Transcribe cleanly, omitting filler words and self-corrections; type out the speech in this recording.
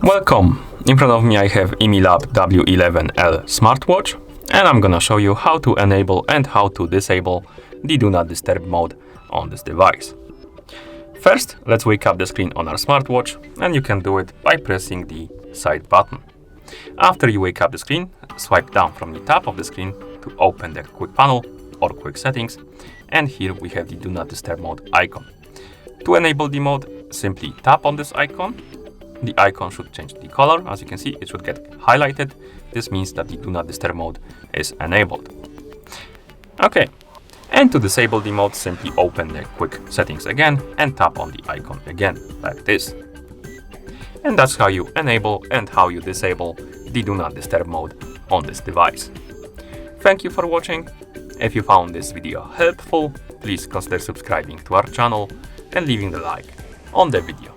Welcome! In front of me I have Imilab W11L smartwatch, and I'm gonna show you how to enable and how to disable the Do Not Disturb mode on this device. First, let's wake up the screen on our smartwatch, and you can do it by pressing the side button. After you wake up the screen, swipe down from the top of the screen to open the quick panel or quick settings, and here we have the Do Not Disturb mode icon. To enable the mode, simply tap on this icon. The icon should change the color. As you can see, it should get highlighted. This means that the Do Not Disturb mode is enabled. Okay, and to disable the mode, simply open the quick settings again and tap on the icon again, like this. And that's how you enable and how you disable the Do Not Disturb mode on this device. Thank you for watching. If you found this video helpful, please consider subscribing to our channel and leaving the like on the video.